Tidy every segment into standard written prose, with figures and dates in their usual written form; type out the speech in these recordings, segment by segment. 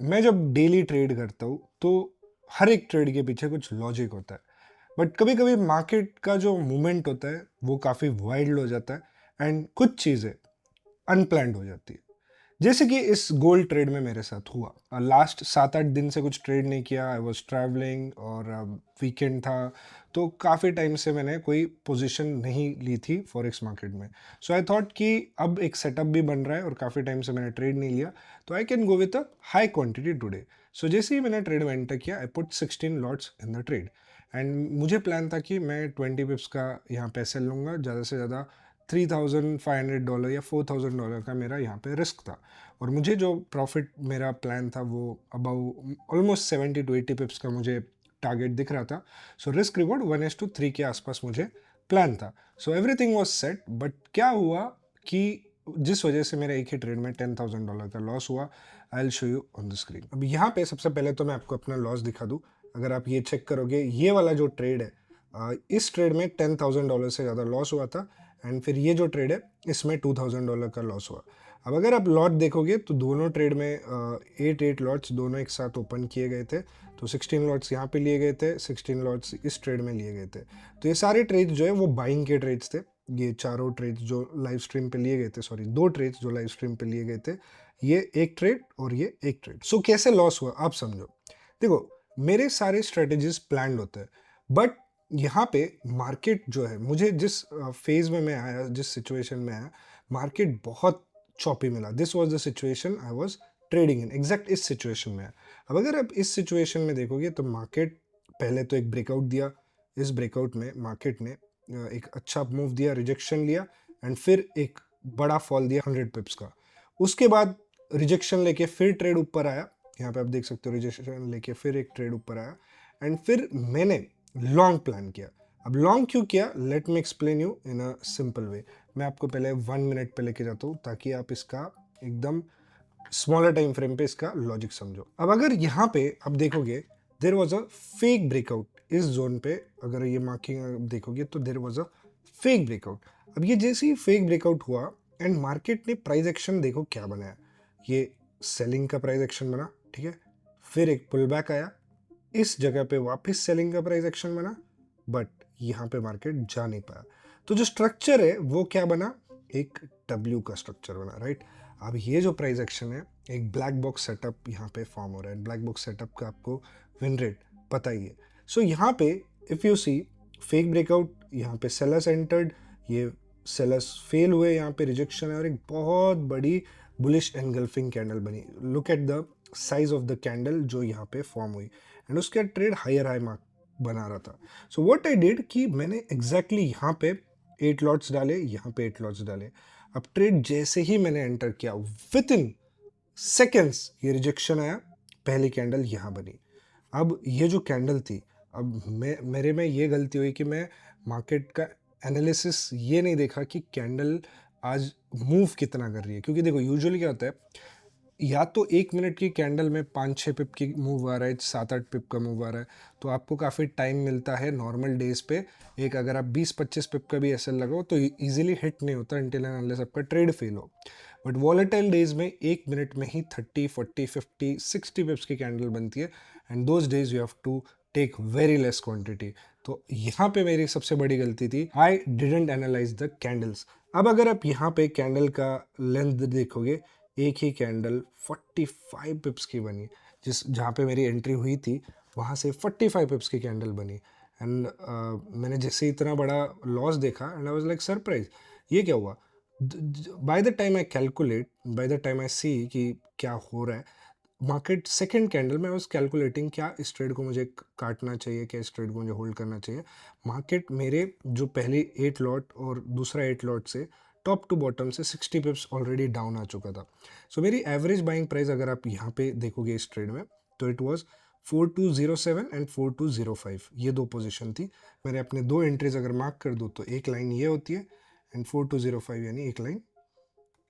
मैं जब daily trade करता हूँ तो हर एक ट्रेड के पीछे कुछ लॉजिक होता है, बट कभी कभी मार्केट का जो मूवमेंट होता है वो काफ़ी वाइल्ड हो जाता है एंड कुछ चीज़ें अनप्लैंड हो जाती है। जैसे कि इस गोल्ड ट्रेड में मेरे साथ हुआ। लास्ट 7-8 दिन से कुछ ट्रेड नहीं किया, आई वॉज ट्रैवलिंग और वीकेंड था, तो काफ़ी टाइम से मैंने कोई पोजीशन नहीं ली थी फॉरेक्स मार्केट में। सो आई थॉट कि अब एक सेटअप भी बन रहा है और काफ़ी टाइम से मैंने ट्रेड नहीं लिया, तो I can go with a high quantity today. So जैसे ही मैंने ट्रेड में एंटर किया, I put 16 lots in the trade and मुझे प्लान था कि मैं 20 पिप्स का यहाँ पे सेल लूँगा, ज़्यादा से ज़्यादा $3,500 या $4,000 का मेरा यहाँ पे रिस्क था। और मुझे जो प्रॉफिट मेरा प्लान था वो अबाउ ऑलमोस्ट 70 to 80 पिप्स का मुझे टारगेट दिख रहा था। सो रिस्क रिवॉर्ड 1:3 के आसपास मुझे प्लान था। So everything was set, but क्या हुआ कि जिस वजह से मेरा एक ही ट्रेड में $10,000 का लॉस हुआ, I will show you on the screen. अब यहाँ पे सबसे पहले तो मैं आपको अपना लॉस दिखा दूँ। अगर आप ये चेक करोगे, ये वाला जो ट्रेड है, इस ट्रेड में $10,000 से ज़्यादा लॉस हुआ था एंड फिर ये जो ट्रेड है इसमें $2,000 का लॉस हुआ। अब अगर आप लॉट देखोगे तो दोनों ट्रेड में 8 लॉट्स दोनों एक साथ ओपन किए गए थे। तो 16 लॉट्स यहाँ पे लिए गए थे, 16 लॉट्स इस ट्रेड में लिए गए थे। तो ये सारे ट्रेड्स जो है वो बाइंग के ट्रेड्स थे। ये चारों ट्रेड्स जो लाइव स्ट्रीम पे लिए गए थे, सॉरी, दो ट्रेड्स जो लाइव स्ट्रीम पे लिए गए थे, ये एक ट्रेड और ये एक ट्रेड। सो कैसे लॉस हुआ आप समझो। देखो, मेरे सारे स्ट्रेटेजीज प्लान्ड होते हैं, बट यहाँ पे मार्केट जो है, मुझे जिस फेज में मैं आया, जिस सिचुएशन में आया, मार्केट बहुत चॉपी मिला। This was the situation I was trading in, exact इस सिचुएशन में है। अब अगर आप इस सिचुएशन में देखोगे तो मार्केट पहले तो एक ब्रेकआउट दिया। इस ब्रेकआउट में मार्केट ने एक अच्छा मूव दिया, रिजेक्शन लिया एंड फिर एक बड़ा फॉल दिया 100 पिप्स का। उसके बाद रिजेक्शन लेके फिर ट्रेड ऊपर आया। यहाँ पे आप देख सकते हो, रिजेक्शन लेके फिर एक ट्रेड ऊपर आया एंड फिर मैंने लॉन्ग प्लान किया। अब लॉन्ग क्यों किया, let me explain you in a simple way. मैं आपको पहले 1 मिनट पे लेके जाता हूँ ताकि आप इसका एकदम स्मॉलर टाइम फ्रेम पे इसका लॉजिक समझो। अब अगर यहाँ पे आप देखोगे, there was a fake breakout इस जोन पे। अगर ये मार्किंग देखोगे तो there was a fake breakout. अब ये जैसे ही फेक ब्रेकआउट हुआ एंड मार्केट ने प्राइस एक्शन देखो क्या बनाया। ये सेलिंग का प्राइस एक्शन बना, ठीक है। फिर एक पुल बैक आया, इस जगह पे वापस सेलिंग का प्राइस एक्शन बना, बट यहाँ पे मार्केट जा नहीं पाया। तो जो स्ट्रक्चर है वो क्या बना, एक डब्ल्यू का स्ट्रक्चर बना, राइट। अब ये जो प्राइस एक्शन है, एक ब्लैक बॉक्स सेटअप यहाँ पे फॉर्म हो रहा है। ब्लैक बॉक्स सेटअप का आपको विन रेट पता ही है। सो यहाँ पे if you see fake breakout, यहाँ पे सेलर्स एंटर्ड, ये सेलर्स फेल हुए, यहाँ पे रिजेक्शन है और एक बहुत बड़ी बुलिश एनगल्फिंग कैंडल बनी। Look at the size of the candle जो यहाँ पे फॉर्म हुई एंड उसका ट्रेड हायर हाई मार्क बना रहा था। सो व्हाट आई डिड कि मैंने एग्जैक्टली यहाँ पे 8 लॉट्स डाले, यहाँ पे 8 लॉट्स डाले। अब ट्रेड जैसे ही मैंने एंटर किया, विद इन सेकेंड्स ये रिजेक्शन आया, पहली कैंडल यहाँ बनी। अब ये जो कैंडल थी, अब मेरे में ये गलती हुई कि मैं मार्केट का एनालिसिस ये नहीं देखा कि कैंडल आज मूव कितना कर रही है। क्योंकि देखो यूजुअली क्या होता है, या तो 1 मिनट की कैंडल में 5-6 पिप की मूव आ रहा है, 7-8 पिप का मूव आ रहा है, तो आपको काफ़ी टाइम मिलता है नॉर्मल डेज पे। एक अगर आप 20-25 पिप का भी एसएल लगाओ तो इजीली हिट नहीं होता अनटिल एंड अनलेस आपका ट्रेड फेल हो। बट वॉलेटाइल डेज में 1 मिनट में ही 30, 40, 50, 60 पिप्स की कैंडल बनती है and those days you have to take very less quantity. तो यहाँ पे मेरी सबसे बड़ी गलती थी, I didn't analyse the candles. अब अगर आप यहाँ पे कैंडल का लेंथ देखोगे, एक ही कैंडल 45 पिप्स की बनी। जिस जहाँ पे मेरी एंट्री हुई थी वहाँ से 45 पिप्स की कैंडल बनी एंड मैंने जैसे इतना बड़ा लॉस देखा and I was like surprise, ये क्या हुआ। By the time I calculate, by the time I see कि क्या हो रहा है, मार्केट सेकेंड कैंडल में, आई वाज कैलकुलेटिंग क्या इस ट्रेड को मुझे काटना चाहिए, क्या इस ट्रेड को मुझे होल्ड करना चाहिए। मार्केट मेरे जो पहली 8 लॉट और दूसरा 8 लॉट से टॉप टू बॉटम से 60 पिप्स ऑलरेडी डाउन आ चुका था। सो मेरी एवरेज बाइंग प्राइस अगर आप यहाँ पे देखोगे इस ट्रेड में, तो इट वाज 4207 एंड 4205, ये दो पोजीशन थी। मैंने अपने दो एंट्रीज अगर मार्क कर दूँ तो एक लाइन ये होती है एंड 4205 यानी एक लाइन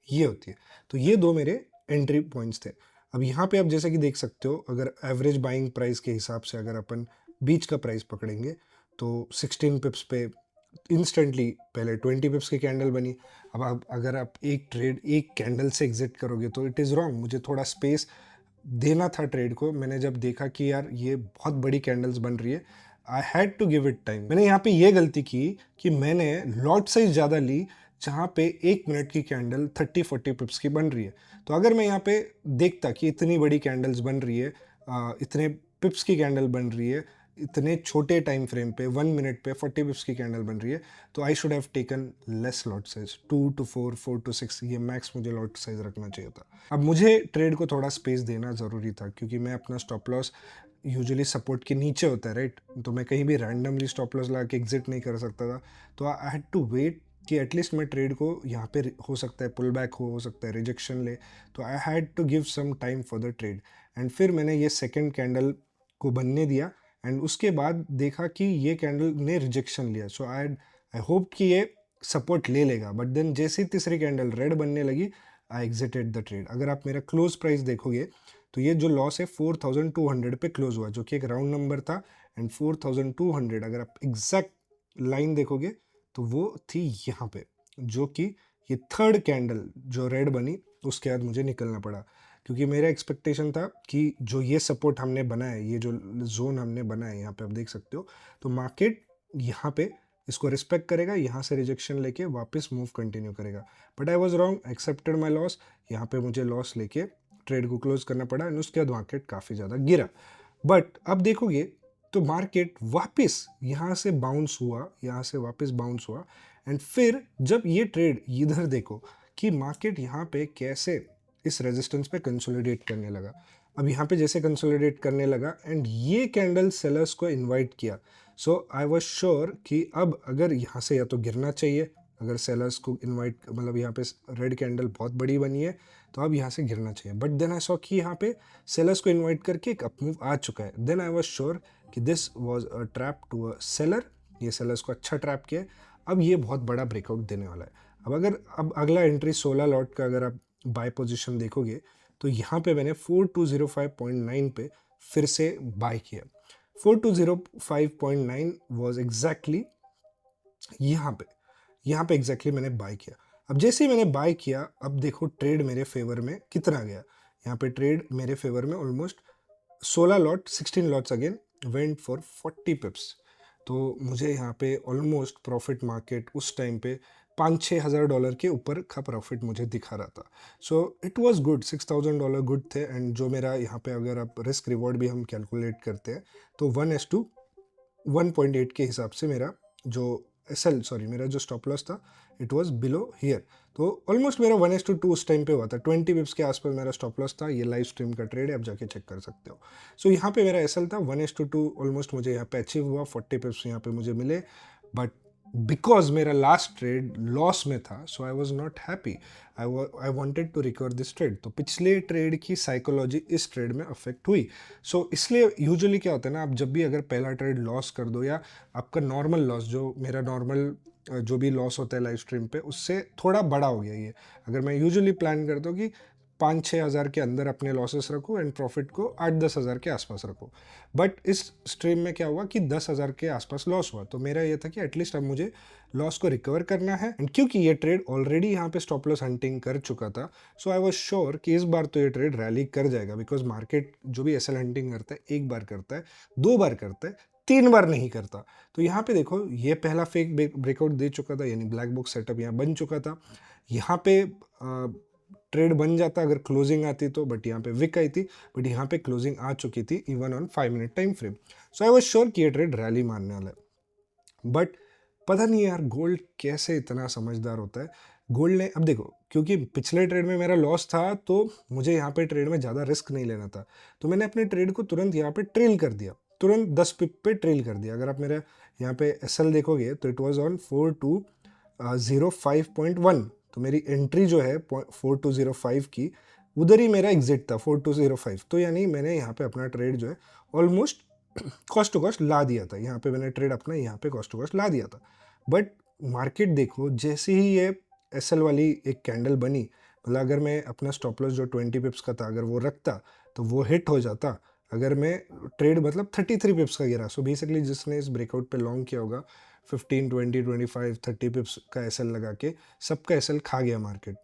ये होती है। तो ये दो मेरे एंट्री पॉइंट्स थे। अब यहाँ पे आप जैसे कि देख सकते हो, अगर एवरेज बाइंग प्राइस के हिसाब से अगर अपन बीच का प्राइस पकड़ेंगे तो 16 पिप्स पे इंस्टेंटली पहले 20 पिप्स की कैंडल बनी। अब आप अगर आप एक ट्रेड एक कैंडल से एग्जिट करोगे तो इट इज़ रॉन्ग, मुझे थोड़ा स्पेस देना था ट्रेड को, मैंने जब देखा कि यार ये बहुत बड़ी कैंडल्स बन रही है, I had to give it time. मैंने यहाँ पे ये गलती की कि मैंने लॉट साइज ज़्यादा ली, जहाँ पे 1 मिनट की कैंडल 30-40 पिप्स की बन रही है। तो अगर मैं यहाँ पे देखता कि इतनी बड़ी कैंडल्स बन रही है, इतने पिप्स की कैंडल बन रही है, इतने छोटे टाइम फ्रेम पे 1 मिनट पे 40 पिप्स की कैंडल बन रही है, तो I should have taken less lot size, 2 to 4, 4 to 6, ये मैक्स मुझे लॉट साइज रखना चाहिए था। अब मुझे ट्रेड को थोड़ा स्पेस देना ज़रूरी था, क्योंकि मैं अपना स्टॉप लॉस यूजुअली सपोर्ट के नीचे होता है, राइट? तो मैं कहीं भी रैंडमली स्टॉप लॉस लगा के एग्जिट नहीं कर सकता था। तो आई हैड टू वेट कि एटलीस्ट मैं ट्रेड को यहाँ पे हो सकता है पुल बैक हो सकता है रिजेक्शन ले, तो I had to give some time for the trade. And फिर मैंने ये सेकेंड कैंडल को बनने दिया, एंड उसके बाद देखा कि ये कैंडल ने रिजेक्शन लिया। सो आई होप कि ये सपोर्ट ले लेगा, बट देन जैसे ही तीसरी कैंडल रेड बनने लगी, आई एग्जिटेड द ट्रेड। अगर आप मेरा क्लोज प्राइस देखोगे तो ये जो लॉस है 4200 पे क्लोज हुआ, जो कि एक राउंड नंबर था। एंड 4200 अगर आप एग्जैक्ट लाइन देखोगे तो वो थी यहाँ पे, जो कि ये थर्ड कैंडल जो रेड बनी, उसके बाद मुझे निकलना पड़ा, क्योंकि मेरा एक्सपेक्टेशन था कि जो ये सपोर्ट हमने बनाया है, ये जो जोन हमने बनाया है, यहाँ पे आप देख सकते हो, तो मार्केट यहाँ पे इसको रिस्पेक्ट करेगा, यहाँ से रिजेक्शन लेके वापस मूव कंटिन्यू करेगा। But I was wrong, accepted my loss. यहाँ पे मुझे लॉस लेके ट्रेड को क्लोज करना पड़ा, एंड उसके बाद मार्केट काफ़ी ज़्यादा गिरा। बट अब देखोगे तो मार्केट वापस यहाँ से बाउंस हुआ, यहाँ से वापस बाउंस हुआ। एंड फिर जब ये ट्रेड इधर देखो कि मार्केट यहाँ पे कैसे इस रेजिस्टेंस पे कंसोलिडेट करने लगा। अब यहाँ पे जैसे कंसोलिडेट करने लगा एंड ये कैंडल सेलर्स को इनवाइट किया, सो आई वाज श्योर कि अब अगर यहाँ से या तो गिरना चाहिए, अगर सेलर्स को इनवाइट मतलब यहाँ पे रेड कैंडल बहुत बड़ी बनी है तो अब यहाँ से गिरना चाहिए। बट देन आई सॉ कि यहाँ पे सेलर्स को इनवाइट करके एक अप मूव आ चुका है। देन आई वाज श्योर कि this was a trap to a seller, ये सेलर्स को अच्छा ट्रैप किया, अब ये बहुत बड़ा ब्रेकआउट देने वाला है। अब अगला एंट्री 16 लॉट का अगर आप बाय पोजीशन देखोगे तो यहाँ पे मैंने 4205.9 पे फिर से बाय किया। 4205.9 वाज एग्जैक्टली यहाँ पे एग्जैक्टली मैंने बाय किया। अब जैसे ही मैंने बाय किया, अब देखो ट्रेड मेरे फेवर में कितना गया। यहाँ पे ट्रेड मेरे फेवर में almost 16 lots again went for 40 पिप्स। तो मुझे यहाँ पे ऑलमोस्ट प्रॉफिट मार्केट उस टाइम पे $5,000-6,000 के ऊपर का प्रॉफिट मुझे दिखा रहा था। So it was good, $6,000 good थे। एंड जो मेरा यहाँ पे अगर आप रिस्क रिवॉर्ड भी हम कैलकुलेट करते हैं तो 1:1.8 के हिसाब से मेरा जो मेरा जो स्टॉप लॉस था इट वाज बिलो हियर। तो ऑलमोस्ट मेरा 1:2 उस टाइम पे हुआ था, 20 पिप्स के आसपास मेरा स्टॉप लॉस था। ये लाइव स्ट्रीम का ट्रेड है, आप जाके चेक कर सकते हो। सो यहाँ पे मेरा एसएल था 1:2 ऑलमोस्ट मुझे यहाँ पे अचीव हुआ, 40 पिप्स यहाँ पे मुझे मिले। बट बिकॉज मेरा लास्ट ट्रेड लॉस में था, so I was not happy. I wanted to recover this trade. तो पिछले ट्रेड की साइकोलॉजी इस ट्रेड में अफेक्ट हुई। सो इसलिए यूजुअली क्या होता है ना, आप जब भी अगर पहला ट्रेड लॉस कर दो, या आपका नॉर्मल लॉस, जो मेरा नॉर्मल जो भी लॉस होता है लाइव स्ट्रीम पे, उससे थोड़ा बड़ा हो गया ये। अगर मैं यूजुअली प्लान करता हूँ कि 5-6 हज़ार के अंदर अपने लॉसेस रखो एंड प्रॉफिट को 8-10 हज़ार के आसपास रखो, बट इस स्ट्रीम में क्या हुआ कि 10 हज़ार के आसपास लॉस हुआ। तो मेरा ये था कि एटलीस्ट अब मुझे लॉस को रिकवर करना है। एंड क्योंकि ये ट्रेड ऑलरेडी यहाँ पे स्टॉप लॉस हंटिंग कर चुका था, सो आई वॉज श्योर कि इस बार तो ये ट्रेड रैली कर जाएगा, बिकॉज मार्केट जो भी एसएल हंटिंग करता है, एक बार करता है, 2 बार करता है, 3 बार नहीं करता। तो यहाँ पे देखो ये पहला फेक ब्रेकआउट दे चुका था, यानी ब्लैक बॉक्स सेटअप यहाँ बन चुका था। यहाँ पे ट्रेड बन जाता अगर क्लोजिंग आती तो, बट यहाँ पे विक आई थी, बट यहाँ पे क्लोजिंग आ चुकी थी even on 5 minute time frame. So I was sure कि ये ट्रेड रैली मारने वाला है। बट पता नहीं यार गोल्ड कैसे इतना समझदार होता है। गोल्ड ने, अब देखो, क्योंकि पिछले ट्रेड में मेरा लॉस था तो मुझे यहाँ पे ट्रेड में ज़्यादा रिस्क नहीं लेना था, तो मैंने अपने ट्रेड को तुरंत यहाँ पे ट्रेल कर दिया, तुरंत 10 पिप पे ट्रेल कर दिया। अगर आप मेरा यहाँ पे एसएल देखोगे तो इट वाज ऑन 4205.1, तो मेरी एंट्री जो है 4205 की, उधर ही मेरा एग्जिट था 4205। तो यानी मैंने यहाँ पे अपना ट्रेड जो है ऑलमोस्ट कॉस्ट टू कॉस्ट ला दिया था। यहाँ पे मैंने ट्रेड अपना यहाँ पे कॉस्ट टू कॉस्ट ला दिया था। बट मार्केट देखो, जैसे ही ये एसएल वाली एक कैंडल बनी, मतलब अगर मैं अपना स्टॉप लॉस जो 20 पिप्स का था अगर वो रखता तो वो हिट हो जाता। अगर मैं ट्रेड मतलब 33 पिप्स का गिरा, सो बेसिकली जिसने इस ब्रेकआउट पे लॉन्ग किया होगा 15, 20, 25, 30 पिप्स का एसएल लगा के सबका एसएल खा गया मार्केट,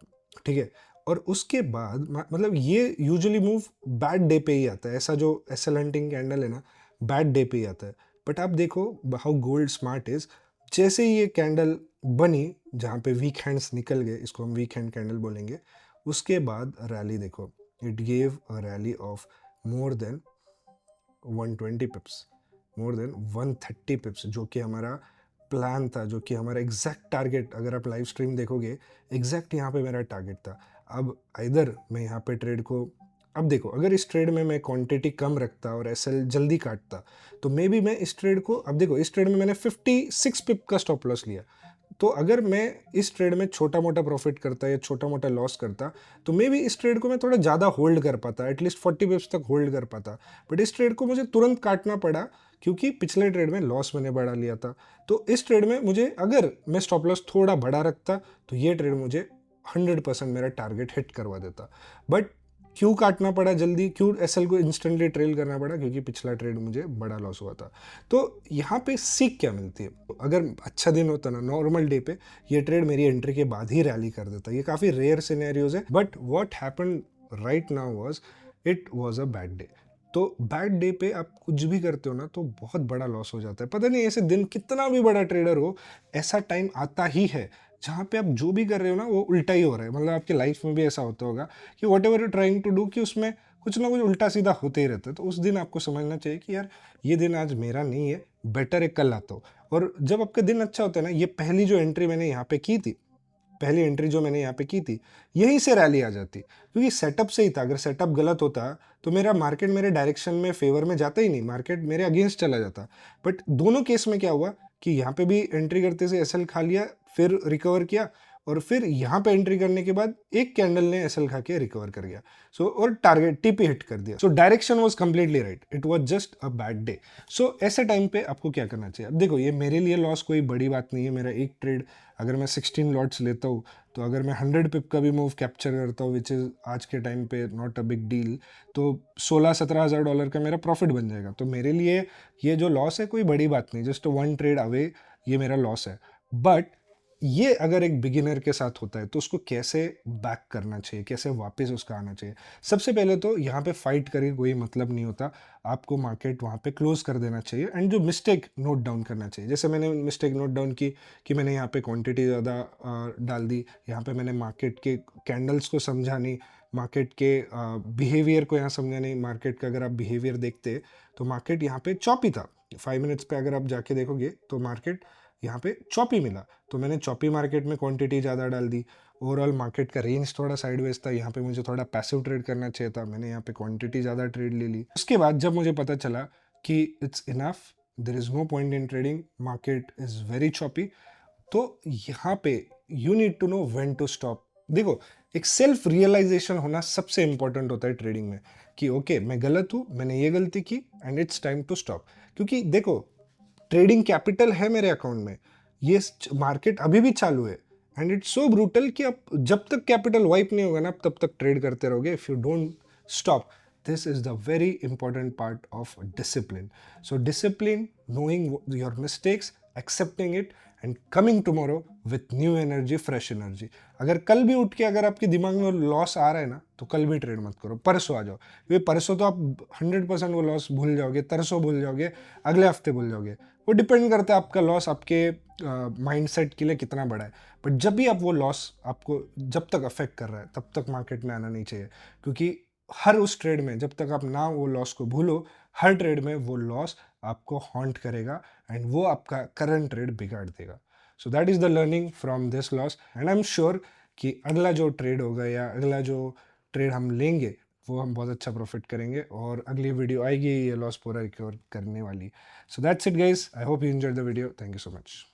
ठीक है। और उसके बाद मतलब ये यूजुअली मूव बैड डे पे ही आता है, ऐसा जो एसएल हंटिंग कैंडल है ना, बैड डे पे ही आता है। बट आप देखो हाउ गोल्ड स्मार्ट इज, जैसे ही ये कैंडल बनी जहाँ पे वीक हैंड्स निकल गए, इसको हम वीक हैंड कैंडल बोलेंगे, उसके बाद रैली देखो, it gave a rally of more than 120 पिप्स, more than 130 पिप्स, जो कि हमारा प्लान था, जो कि हमारा एग्जैक्ट टारगेट, अगर आप लाइव स्ट्रीम देखोगे एग्जैक्ट यहाँ पे मेरा टारगेट था। अब इधर मैं यहाँ पे ट्रेड को, अब देखो अगर इस ट्रेड में मैं क्वांटिटी कम रखता और एसएल जल्दी काटता तो मे बी मैं इस ट्रेड को, अब देखो इस ट्रेड में मैंने 56 पिप का स्टॉप लॉस लिया, तो अगर मैं इस ट्रेड में छोटा मोटा प्रॉफिट करता या छोटा मोटा लॉस करता तो मे बी इस ट्रेड को मैं थोड़ा ज़्यादा होल्ड कर पाता, एटलीस्ट 40 पिप्स तक होल्ड कर पाता। बट इस ट्रेड को मुझे तुरंत काटना पड़ा क्योंकि पिछले ट्रेड में लॉस मैंने बढ़ा लिया था। तो इस ट्रेड में मुझे, अगर मैं स्टॉप लॉस थोड़ा बढ़ा रखता तो ये ट्रेड मुझे 100% मेरा टारगेट हिट करवा देता। बट क्यों काटना पड़ा जल्दी, क्यों एसएल को इंस्टेंटली ट्रेल करना पड़ा, क्योंकि पिछला ट्रेड मुझे बड़ा लॉस हुआ था। तो यहाँ पे सीख क्या मिलती है, अगर अच्छा दिन होता ना, नॉर्मल डे पे ये ट्रेड मेरी एंट्री के बाद ही रैली कर देता। ये काफ़ी रेयर सिनेरियोज है, but what happened right now was it was a bad day. तो बैड डे पे आप कुछ भी करते हो ना तो बहुत बड़ा लॉस हो जाता है। पता नहीं ऐसे दिन, कितना भी बड़ा ट्रेडर हो, ऐसा टाइम आता ही है जहाँ पे आप जो भी कर रहे हो ना वो उल्टा ही हो रहा है। मतलब आपके लाइफ में भी ऐसा होता होगा कि whatever you trying to do, कि उसमें कुछ ना कुछ उल्टा सीधा होते ही रहता है। तो उस दिन आपको समझना चाहिए कि यार ये दिन आज मेरा नहीं है, बेटर है कल आता हो। और जब आपका दिन अच्छा होता है ना, ये पहली जो एंट्री मैंने यहाँ पे की थी, पहली एंट्री जो मैंने यहाँ पे की थी, यहीं से रैली आ जाती, क्योंकि सेटअप से ही था। अगर सेटअप गलत होता तो मेरा मार्केट मेरे डायरेक्शन में फेवर में जाता ही नहीं, मार्केट मेरे अगेंस्ट चला जाता। बट दोनों केस में क्या हुआ कि यहाँ पे भी एंट्री करते से एसएल खा लिया, फिर रिकवर किया, और फिर यहाँ पे एंट्री करने के बाद एक कैंडल ने एसएल खा के रिकवर कर गया। सो और टारगेट टीपी हिट कर दिया। So direction was completely right, it was just a bad day. So ऐसे टाइम पे आपको क्या करना चाहिए। अब देखो ये मेरे लिए लॉस कोई बड़ी बात नहीं है, मेरा एक ट्रेड, अगर मैं 16 लॉट्स लेता हूँ तो अगर मैं 100 पिप का भी मूव कैप्चर करता हूँ, विच इज़ आज के टाइम पे नॉट अ बिग डील, तो 16-17 हज़ार डॉलर का मेरा प्रॉफिट बन जाएगा। तो मेरे लिए ये जो लॉस है कोई बड़ी बात नहीं, जस्ट वन ट्रेड अवे ये मेरा लॉस है। बट ये अगर एक बिगिनर के साथ होता है तो उसको कैसे बैक करना चाहिए, कैसे वापस उसका आना चाहिए। सबसे पहले तो यहाँ पे फाइट करके कोई मतलब नहीं होता, आपको मार्केट वहाँ पे क्लोज कर देना चाहिए एंड जो मिस्टेक नोट डाउन करना चाहिए। जैसे मैंने मिस्टेक नोट डाउन की कि मैंने यहाँ पे क्वांटिटी ज़्यादा डाल दी, यहाँ पे मैंने मार्केट के कैंडल्स को समझा नहीं, मार्केट के बिहेवियर को यहाँ समझा नहीं। मार्केट का अगर आप बिहेवियर देखते तो मार्केट यहाँ पे चॉपी था, 5 मिनट्स पे अगर आप जाके देखोगे तो मार्केट यहाँ पे चॉपी मिला, तो मैंने चॉपी मार्केट में क्वांटिटी ज़्यादा डाल दी। ओवरऑल मार्केट का रेंज थोड़ा साइडवेज था, यहाँ पे मुझे थोड़ा पैसिव ट्रेड करना चाहिए था, मैंने यहाँ पे क्वांटिटी ज़्यादा ट्रेड ले ली। उसके बाद जब मुझे पता चला कि it's enough, there is no point in trading, market is very choppy, तो यहाँ पे you need to know when to stop. देखो एक सेल्फ रियलाइजेशन होना सबसे इंपॉर्टेंट होता है ट्रेडिंग में, कि ओके मैं गलत हूँ, मैंने ये गलती की and it's time to stop. क्योंकि देखो ट्रेडिंग कैपिटल है मेरे अकाउंट में, ये मार्केट अभी भी चालू है एंड इट्स सो ब्रूटल कि आप जब तक कैपिटल वाइप नहीं होगा ना तब तक ट्रेड करते रहोगे if you don't stop. This is the very important part of discipline. So discipline, knowing your mistakes, accepting it and coming tomorrow with new energy, fresh energy. अगर कल भी उठ के अगर आपके दिमाग में लॉस आ रहा है ना तो कल भी ट्रेड मत करो, परसों आ जाओ, क्योंकि परसों तो आप 100% वो लॉस भूल जाओगे, तरसों भूल जाओगे, अगले हफ्ते भूल जाओगे। वो डिपेंड करता है आपका लॉस आपके माइंडसेट के लिए कितना बड़ा है। बट जब भी आप वो लॉस आपको जब तक अफेक्ट कर रहा है तब तक मार्केट में आना नहीं चाहिए, क्योंकि हर उस ट्रेड में जब तक आप ना वो लॉस को भूलो, हर ट्रेड में वो लॉस आपको हॉन्ट करेगा एंड वो आपका करंट ट्रेड बिगाड़ देगा। So that is the learning from this loss and I am sure कि अगला जो ट्रेड होगा या अगला जो ट्रेड हम लेंगे वो हम बहुत अच्छा प्रॉफिट करेंगे, और अगली वीडियो आएगी ये लॉस पूरा रिकवर करने वाली। So that's it guys, I hope you enjoyed the video, thank you so much.